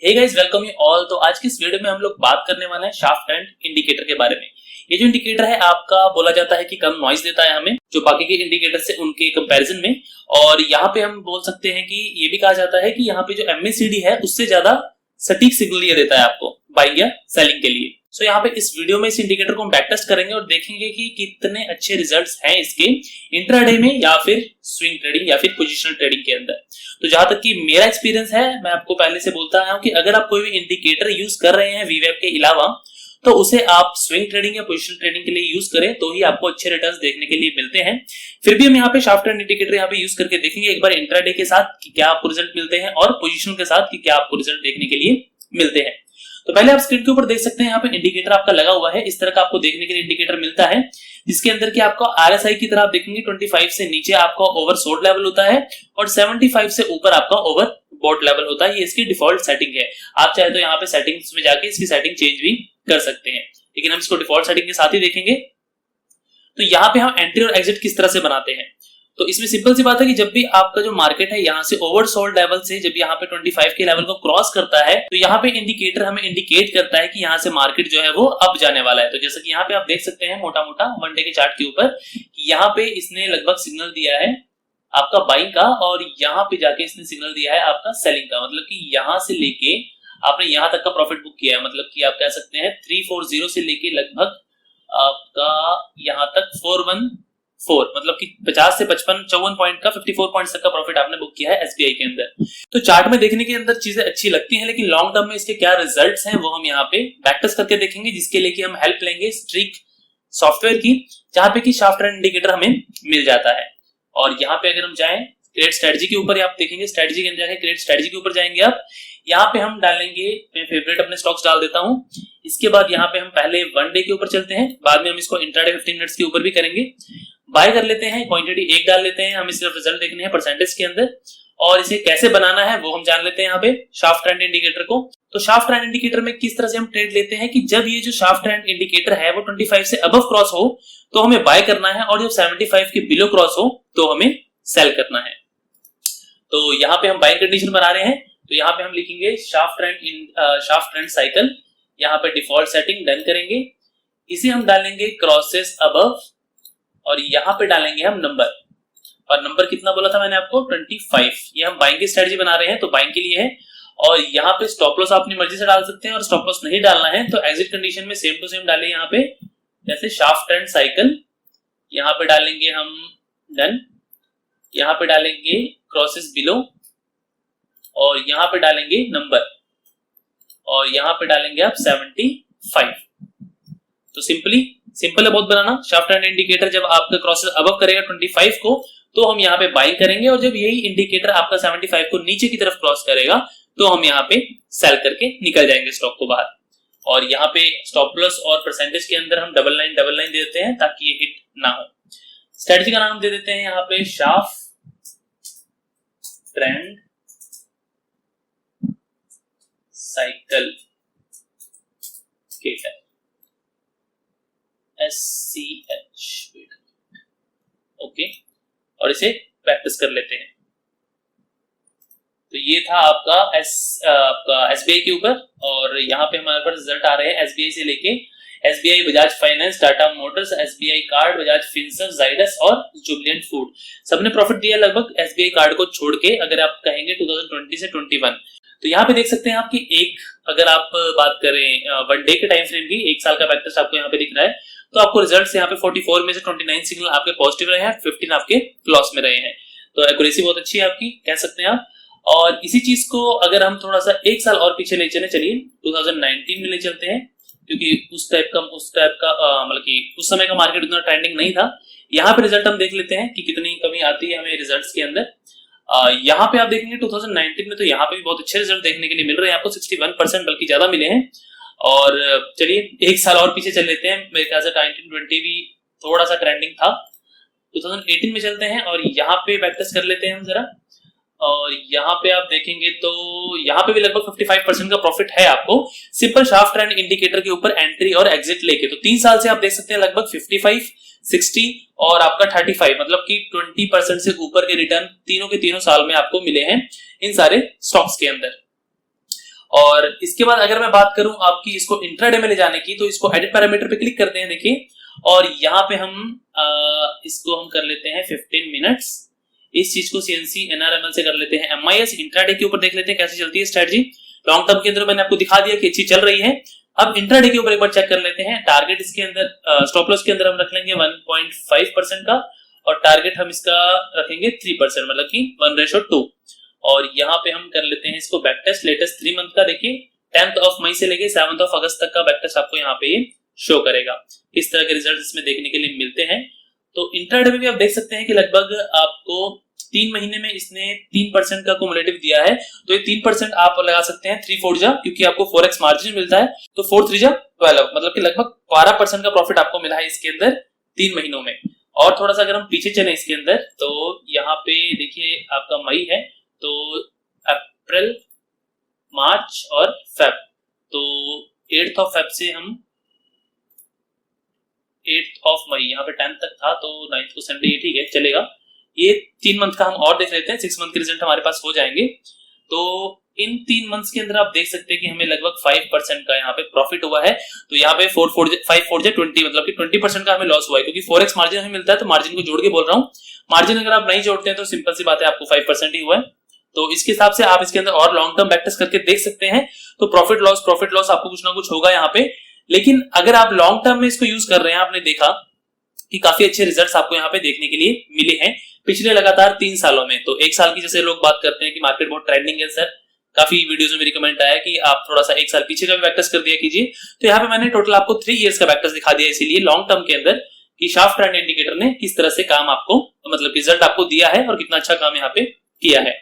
Hey guys, welcome you all. तो आज की इस वीडियो में हम लोग बात करने वाले हैं शाफ्ट ट्रेंड इंडिकेटर के बारे में। ये जो इंडिकेटर है आपका बोला जाता है कि कम नॉइज देता है हमें जो बाकी के इंडिकेटर से उनके कंपैरिजन में। और यहाँ पे हम बोल सकते हैं कि ये भी कहा जाता है कि यहाँ पे जो MACD है उससे ज्यादा सटीक सिग्नल ये देता है आपको बाइंग या सेलिंग के लिए। सो यहाँ पे इस वीडियो में इस इंडिकेटर को हम बैक टेस्ट करेंगे और देखेंगे कि कितने अच्छे रिजल्ट्स हैं इसके इंट्राडे में या फिर स्विंग ट्रेडिंग या फिर पोजिशनल ट्रेडिंग के अंदर। तो जहां तक कि मेरा एक्सपीरियंस है, मैं आपको पहले से बोलता आया हूं कि अगर आप कोई भी इंडिकेटर यूज कर रहे हैं वीवेब के अलावा तो उसे आप स्विंग ट्रेडिंग या पोजिशनल ट्रेडिंग के लिए यूज करें तो ही आपको अच्छे रिटर्न्स देखने के लिए मिलते हैं। फिर भी हम यहाँ पे शाफ्ट ट्रेंड इंडिकेटर यहाँ पे यूज करके देखेंगे एक बार इंट्राडे के साथ कि क्या आपको रिजल्ट मिलते हैं और पोजिशनल के साथ कि क्या आपको रिजल्ट देखने के लिए मिलते हैं। तो पहले आप स्क्रीन के ऊपर देख सकते हैं यहाँ पे इंडिकेटर आपका लगा हुआ है। इस तरह का आपको देखने के लिए इंडिकेटर मिलता है जिसके अंदर कि आपको RSI की तरह आप देखेंगे 25 से नीचे आपका ओवरसोल्ड लेवल होता है और 75 से ऊपर आपका ओवरबॉट लेवल होता है। ये इसकी डिफॉल्ट सेटिंग है। आप चाहे तो यहाँ पे सेटिंग्स में जाके इसकी सेटिंग चेंज भी कर सकते हैं, लेकिन हम इसको डिफॉल्ट सेटिंग के साथ ही देखेंगे। तो यहाँ पे हम एंट्री और एग्जिट किस तरह से बनाते हैं, तो इसमें सिंपल सी बात है कि जब भी आपका जो मार्केट है यहाँ से ओवरसोल्ड लेवल से जब यहाँ पे 25 के लेवल को क्रॉस करता है तो यहाँ पे इंडिकेटर हमें इंडिकेट करता है कि यहाँ से मार्केट जो है वो अप जाने वाला है। तो जैसे कि यहाँ पे आप देख सकते हैं मोटा मोटा वन डे के चार्ट के ऊपर यहाँ पे इसने लगभग सिग्नल दिया है आपका बाइंग का और यहाँ पे जाके इसने सिग्नल दिया है आपका सेलिंग का। मतलब कि यहाँ से लेके आपने यहाँ तक का प्रॉफिट बुक किया है। मतलब कि आप कह सकते हैं 340 से लेके लगभग आपका यहाँ तक 414, मतलब कि 50 से 55 54 पॉइंट का 54 पॉइंट्स तक का प्रॉफिट आपने बुक किया है SBI के अंदर। तो चार्ट में देखने के अंदर चीजें अच्छी लगती हैं, लेकिन लॉन्ग टर्म में इसके क्या रिजल्ट्स हैं वो हम यहाँ पे बैक टेस्ट करके देखेंगे, जिसके लिए कि हम हेल्प लेंगे स्ट्रीक सॉफ्टवेयर की, जहां पे कि शाफ्ट ट्रेंड इंडिकेटर हमें मिल जाता है। और यहाँ पे अगर हम जाएं क्रिएट स्ट्रेटजी के ऊपर, आप देखेंगे स्ट्रेटजी के अंदर जाके क्रिएट स्ट्रेटजी के ऊपर जाएंगे आप। यहाँ पे हम डालेंगे, मैं फेवरेट अपने स्टॉक्स डाल देता हूँ। इसके बाद यहाँ पे हम पहले वन डे के ऊपर चलते हैं, बाद में हम इसको इंट्राडे 15 मिनट्स के ऊपर भी करेंगे। बाय कर लेते हैं, क्वांटिटी 1 डाल लेते हैं, हमें सिर्फ रिजल्ट देखने हैं परसेंटेज के अंदर। और इसे कैसे बनाना है वो हम जान लेते हैं यहाँ पे शाफ्ट ट्रेंड इंडिकेटर को। तो शाफ्ट ट्रेंड इंडिकेटर में किस तरह से हम ट्रेड लेते हैं कि जब ये जो शाफ्ट ट्रेंड इंडिकेटर है वो 25 से अबव क्रॉस हो तो हमें बाय करना है और जब 75 के बिलो क्रॉस हो तो हमें सेल करना है। तो यहाँ पे हम बाइंग कंडीशन बना रहे हैं, तो यहाँ पे हम लिखेंगे शाफ्ट ट्रेंड साइकिल। यहाँ पे डिफॉल्ट सेटिंग डन करेंगे, इसे हम डालेंगे क्रॉसेस अबव और यहाँ पे डालेंगे हम नंबर। और नंबर कितना बोला था मैंने आपको 25। ये हम बाइंग की स्ट्रेटजी बना रहे हैं तो बाइंग के लिए है। और यहाँ पे स्टॉप लॉस अपनी मर्जी से डाल सकते हैं और स्टॉप लॉस नहीं डालना है तो एग्जिट कंडीशन में सेम टू सेम डालें। यहाँ पे जैसे शाफ्ट ट्रेंड साइकिल, यहाँ पे डालेंगे हम डन, यहाँ पे डालेंगे क्रॉसेस बिलो और यहाँ पे डालेंगे नंबर और यहाँ पे डालेंगे आप 75। तो सिंपल है बहुत बनाना शाफ्ट ट्रेंड इंडिकेटर। जब आपका क्रॉसेस अबव करेगा 25 को तो हम यहाँ पे बाइंग करेंगे और जब यही इंडिकेटर आपका 75 को नीचे की तरफ क्रॉस करेगा तो हम यहाँ पे सेल करके निकल जाएंगे स्टॉक को बाहर। और यहाँ पे स्टॉप लॉस और परसेंटेज के अंदर हम डबल लाइन देते हैं ताकि ये हिट ना हो। स्ट्रेटजी का नाम दे देते हैं यहाँ पे shaft trend cycle SCH। Okay, और इसे प्रैक्टिस कर लेते हैं। तो ये था आपका SBI के ऊपर और यहाँ पे हमारे पास रिजल्ट आ रहे हैं SBI से लेके SBI, Bajaj finance, Tata Motors, SBI card, Bajaj Finserv, Zydus और जुबिलेंट फूड। सबने प्रॉफिट दिया लगभग SBI कार्ड को छोड़ के, अगर आप कहेंगे 2020 से 21। तो यहाँ पे देख सकते हैं आपकी एक, अगर आप बात करें वन डे के टाइम फ्रेम की, 1 साल का बैक टेस्ट आपको यहाँ पे दिख रहा है। तो आपको रिजल्ट्स यहाँ पे 44 में से 29 सिग्नल आपके पॉजिटिव रहे हैं, 15 आपके लॉस में रहे हैं। तो एक्यूरेसी बहुत अच्छी है आपकी, कह सकते हैं आप। और इसी चीज को अगर हम थोड़ा सा 1 साल और पीछे ले चले, चलिए 2019 में ले चलते हैं, क्योंकि उस टाइप का मतलब कि उस समय का मार्केट उतना ट्रेंडिंग नहीं था। यहाँ पे रिजल्ट हम देख लेते हैं कि कितनी कमी आती है हमें रिजल्ट्स के अंदर। यहाँ पे आप देखेंगे 2019 में तो यहाँ पे भी बहुत अच्छे रिजल्ट देखने के लिए मिल रहे हैं आपको, 61% बल्कि ज्यादा मिले हैं। और चलिए 1 साल और पीछे चल लेते हैं, मेरे ख्याल से 1920 भी थोड़ा सा ट्रेंडिंग था। 2018 में चलते हैं और यहाँ पे बैक टेस्ट कर लेते हैं हम जरा। और यहाँ पे आप देखेंगे तो यहाँ पे भी लगभग 55% का प्रॉफिट है आपको सिंपल शाफ्ट ट्रेंड इंडिकेटर के ऊपर एंट्री और एग्जिट लेके। तो 3 साल से आप देख सकते हैं लगभग 55, 60 और आपका 35, मतलब कि 20% से ऊपर के रिटर्न तीनों के तीनों साल में आपको मिले हैं इन सारे स्टॉक्स के अंदर। और इसके बाद अगर मैं बात करूं आपकी इसको इंट्राडे में ले जाने की, तो इसको एडिट पैरामीटर पे क्लिक करते हैं देखिए, और यहाँ पे हम इसको हम कर लेते हैं 15 मिनट्स। इस चीज को CNC NRML से कर लेते हैं MIS। इंट्राडे के ऊपर देख लेते हैं कैसे चलती है स्ट्रेटजी। लॉन्ग टर्म के अंदर मैंने आपको दिखा दिया कि अच्छी चल रही है। अब इंट्राडे के ऊपर एक बार चेक कर लेते हैं। टारगेट इसके अंदर स्टॉप लॉस के अंदर हम रख लेंगे 1.5% का, और टारगेट हम इसका रखेंगे 3%, मतलब कि 1:2। और यहाँ पे हम कर लेते हैं इसको बैक टेस्ट लेटेस्ट 3 मंथ का। देखिए 10 मई से लेके 7 अगस्त तक का बैक टेस्ट आपको यहाँ पे ये शो करेगा। इस तरह के रिजल्ट इसमें देखने के लिए मिलते हैं। तो इंट्राडे में भी आप देख सकते हैं कि लगभग आपको 3 महीने में इसने 3% का कुमुलेटिव दिया है। तो ये 3% आप लगा सकते हैं 3/4 जा, क्योंकि आपको 4x मार्जिन मिलता है, तो 4/3 जा 12, मतलब कि लगभग 12% का प्रॉफिट आपको मिला है इसके अंदर 3 महीनों में। और थोड़ा सा अगर हम पीछे चले इसके अंदर, तो यहाँ पे देखिए आपका मई है, तो अप्रैल, मार्च और फेब, तो 8 फेब से हम 8 मई, यहाँ पे 10 तक था, तो 9 को संडे, ठीक है चलेगा। ये 3 मंथ का हम और देख लेते हैं, 6 मंथ के रिजल्ट हमारे पास हो जाएंगे। तो इन 3 मंथ्स के अंदर आप देख सकते हैं कि हमें लगभग 5% का यहाँ पे प्रॉफिट हुआ है। तो यहाँ पे 5/4 मतलब कि 20% का हमें लॉस हुआ है, क्योंकि 4x मार्जिन हमें मिलता है, तो मार्जिन को जोड़ के बोल रहा हूँ। मार्जिन अगर आप नहीं जोड़ते हैं तो सिंपल सी बात है, आपको 5% ही हुआ है। तो इसके हिसाब से आप इसके अंदर और लॉन्ग टर्म बैक टेस्ट करके देख सकते हैं। तो प्रॉफिट लॉस आपको कुछ ना कुछ होगा यहाँ पे। लेकिन अगर आप लॉन्ग टर्म में इसको यूज कर रहे हैं, आपने देखा कि काफी अच्छे रिजल्ट्स आपको यहाँ पे देखने के लिए मिले हैं पिछले लगातार 3 सालों में। तो 1 साल की जैसे लोग बात करते हैं कि मार्केट बहुत ट्रेंडिंग है सर, काफी वीडियोस में मेरी कमेंट आया कि आप थोड़ा सा 1 साल पीछे का भी बैक टेस्ट कर दिया कीजिए। तो यहाँ पे मैंने टोटल आपको 3 इयर्स का बैक टेस्ट दिखा दिया, इसीलिए लॉन्ग टर्म के अंदर कि शार्प ट्रेंड इंडिकेटर ने किस तरह से काम आपको, मतलब रिजल्ट आपको दिया है और कितना अच्छा काम यहाँ पे किया है।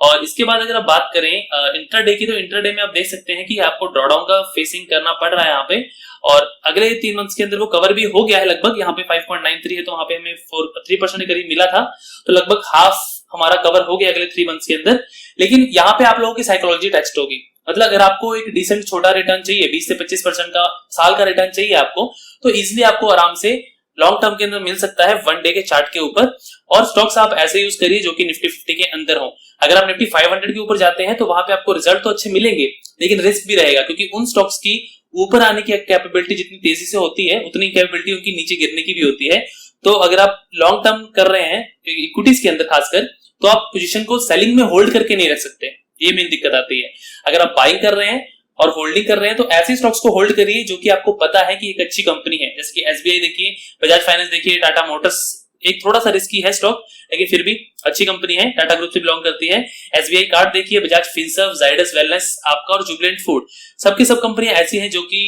और इसके बाद अगर आप बात करें इंट्राडे की, तो इंट्राडे में आप देख सकते हैं कि आपको ड्रॉडाउन का फेसिंग करना पड़ रहा है यहाँ पे, और अगले 3 मंथ्स के अंदर वो कवर भी हो गया है लगभग। यहाँ पे 5.93 है, तो वहां पे हमें 3% के करीब मिला था, तो लगभग हाफ हमारा कवर हो गया अगले 3 मंथ्स के अंदर। लेकिन यहाँ पे आप लोगों की साइकोलॉजी टेस्ट होगी, मतलब अगर आपको एक डिसेंट छोटा रिटर्न चाहिए, 20 से 25% का साल का रिटर्न चाहिए आपको, तो इजिली आपको आराम से लॉन्ग टर्म के अंदर मिल सकता है 1 डे के चार्ट के ऊपर। और स्टॉक्स आप ऐसे यूज करिए जो कि निफ्टी 50 के अंदर हो। अगर आप निफ्टी 500 के ऊपर जाते हैं तो वहां पे आपको रिजल्ट तो अच्छे मिलेंगे, लेकिन रिस्क भी रहेगा, क्योंकि उन स्टॉक्स की ऊपर आने की कैपेबिलिटी जितनी तेजी से होती है, उतनी कैपेबिलिटी उनकी नीचे गिरने की भी होती है। तो अगर आप लॉन्ग टर्म कर रहे हैं इक्विटीज के अंदर खासकर, तो आप पोजीशन को सेलिंग में होल्ड करके नहीं रख सकते, ये मेन दिक्कत आती है। अगर आप बाइंग कर रहे हैं और होल्डिंग कर रहे हैं, तो ऐसे स्टॉक्स को होल्ड करिए जो कि आपको पता है कि एक अच्छी कंपनी है, जैसे कि SBI देखिए, बजाज फाइनेंस देखिए, टाटा मोटर्स एक थोड़ा सा रिस्की है स्टॉक, लेकिन फिर भी अच्छी कंपनी है, टाटा ग्रुप से बिलोंग करती है। SBI कार्ड देखिए, बजाज फिनसर्व, जाइडस वेलनेस आपका, और जुबिलेंट फूड, सबकी सब कंपनियां ऐसी हैं जो कि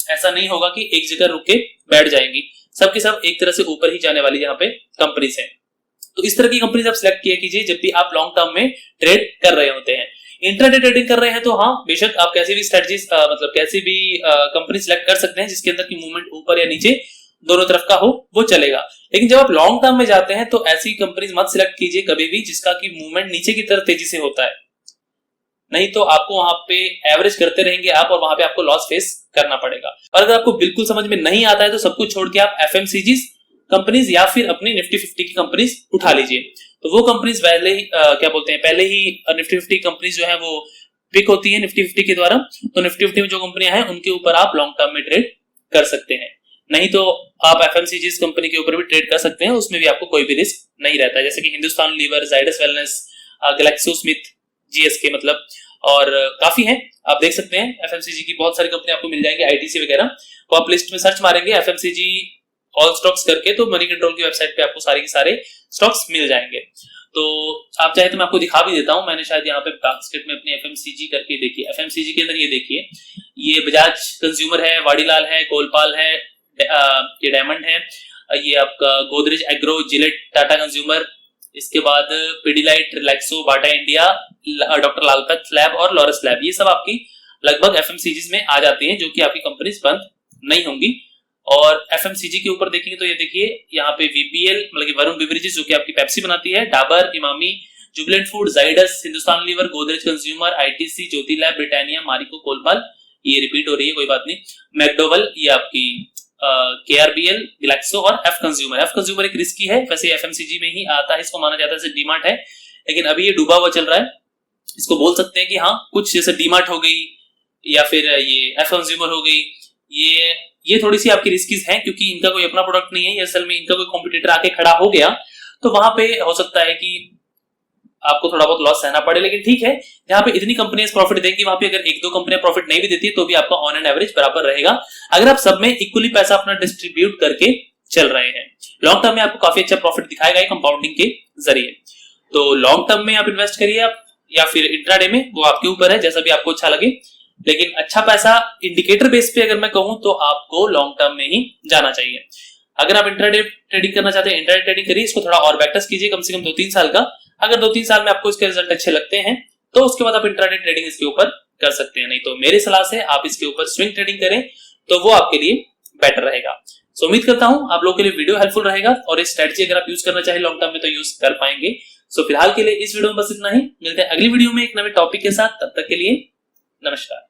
ऐसा नहीं होगा कि एक जगह रुक के बैठ जाएंगी, सबकी सब एक तरह से ऊपर ही जाने वाली यहाँ पे कंपनीज है। तो इस तरह की कंपनीज आप सिलेक्ट किया कीजिए जब भी आप लॉन्ग टर्म में ट्रेड कर रहे होते हैं। इंट्राडे ट्रेडिंग कर रहे हैं तो हाँ बेशक आप कैसी भी स्ट्रेटजीज मतलब कैसी भी कंपनी सिलेक्ट कर सकते हैं जिसके अंदर की मूवमेंट ऊपर या नीचे दोनों तरफ का हो, वो चलेगा। लेकिन जब आप लॉन्ग टर्म में जाते हैं तो ऐसी कंपनीज मत सिलेक्ट कीजिए कभी भी जिसका की मूवमेंट नीचे की तरफ तेजी से होता है, नहीं तो आपको वहां पे एवरेज करते रहेंगे आप और वहां पे आपको लॉस फेस करना पड़ेगा। और अगर आपको बिल्कुल समझ में नहीं आता है तो सब कुछ छोड़ के आप FMCGs कंपनीज या फिर अपनी निफ्टी 50 की कंपनीज उठा लीजिए। तो वो कंपनीज पहले ही क्या बोलते हैं, पहले ही निफ्टी 50 कंपनीज जो है वो पिक होती है निफ्टी 50 के द्वारा। तो निफ्टी 50 में जो कंपनियां हैं उनके ऊपर आप लॉन्ग टर्म में ट्रेड कर सकते हैं, नहीं तो आप FMCGs कंपनी के ऊपर भी ट्रेड कर सकते हैं, उसमें भी आपको कोई भी रिस्क नहीं रहता है, जैसे कि Hindustan Lever, Zydus Wellness, GlaxoSmith, GSK मतलब, और काफी हैं आप देख सकते हैं। FMCG की बहुत सारी कंपनी आपको मिल जाएंगी, ITC वगैरह, वो आप लिस्ट में सर्च मारेंगे FMCG ऑल स्टॉक्स करके तो मनी कंट्रोल की वेबसाइट पे आपको सारे के सारे स्टॉक्स मिल जाएंगे। तो आप चाहे तो मैं आपको दिखा भी देता हूं, मैंने शायद यहाँ पे बास्केट में अपनी FMCG करके देखिए। FMCG के अंदर ये देखिए, ये बजाज कंज्यूमर है, वाडीलाल है, कोलपाल है, ये डायमंड है, ये आपका Godrej Agro, Gillette, Tata consumer, इसके बाद Pidilite, Relaxo, Bata India, doctor Lal Path lab और लॉरस लैब, ये सब आपकी लगभग FMCGs में आ जाती हैं जो कि आपकी कंपनीज बंद नहीं होंगी। और FMCG के ऊपर देखेंगे तो ये देखिए यहाँ पे VBL मतलब कि वरुण बेवरेजेस जो कि आपकी पेप्सी बनाती है, Dabur, Emami, Jubilant Food, Zydus, Hindustan Lever, Godrej Consumer, ITC, Jyothy Lab, Britannia, Marico, Colpal, ये रिपीट हो रही है कोई बात नहीं, मैकडोवल, ये आपकी KRBL, ग्लैक्सो और F कंज्यूमर। F कंज्यूमर एक रिस्की है, वैसे FMCG में ही आता है, इसको माना जाता है जैसे डीमार्ट है, लेकिन अभी ये डूबा हुआ चल रहा है। इसको बोल सकते हैं कि हाँ कुछ जैसे डीमार्ट हो गई या फिर ये एफ कंज्यूमर हो गई, ये थोड़ी सी आपकी रिस्कीज हैं, क्योंकि इनका कोई अपना प्रोडक्ट नहीं है, ये असल में इनका कोई कॉम्पिटिटर आके खड़ा हो गया तो वहां पे हो सकता है कि आपको थोड़ा बहुत लॉस सहना पड़े। लेकिन ठीक है, जहां पे इतनी कंपनियां प्रॉफिट देंगी वहां पे अगर एक दो कंपनियां प्रॉफिट नहीं भी देती है तो भी आपका ऑन एन एवरेज बराबर रहेगा, अगर आप सब में इक्वली पैसा अपना डिस्ट्रीब्यूट करके चल रहे हैं। लॉन्ग टर्म में आपको काफी अच्छा प्रॉफिट दिखाएगा कंपाउंडिंग के जरिए। तो लॉन्ग टर्म में आप इन्वेस्ट करिए आप, या फिर इंट्राडे में, वो आपके ऊपर है, जैसा भी आपको अच्छा लगे। लेकिन अच्छा पैसा इंडिकेटर बेस पे अगर मैं कहूं तो आपको लॉन्ग टर्म में ही जाना चाहिए। अगर आप इंट्राडे ट्रेडिंग करना चाहते हैं, इंट्राडे ट्रेडिंग करिए, इसको थोड़ा और बेटर कीजिए, कम से कम 2-3 साल का। अगर 2-3 साल में आपको इसके रिजल्ट अच्छे लगते हैं तो उसके बाद आप इंट्राडे ट्रेडिंग इसके ऊपर कर सकते हैं, नहीं तो मेरी सलाह से आप इसके ऊपर स्विंग ट्रेडिंग करें तो वो आपके लिए बेटर रहेगा। सो उम्मीद करता हूं आप लोगों के लिए वीडियो हेल्पफुल रहेगा, और इस स्ट्रेटजी अगर आप यूज करना चाहे लॉन्ग टर्म में तो यूज कर पाएंगे। सो फिलहाल के लिए इस वीडियो में बस इतना ही, मिलते हैं अगली वीडियो में एक नए टॉपिक के साथ, तब तक के लिए नमस्कार।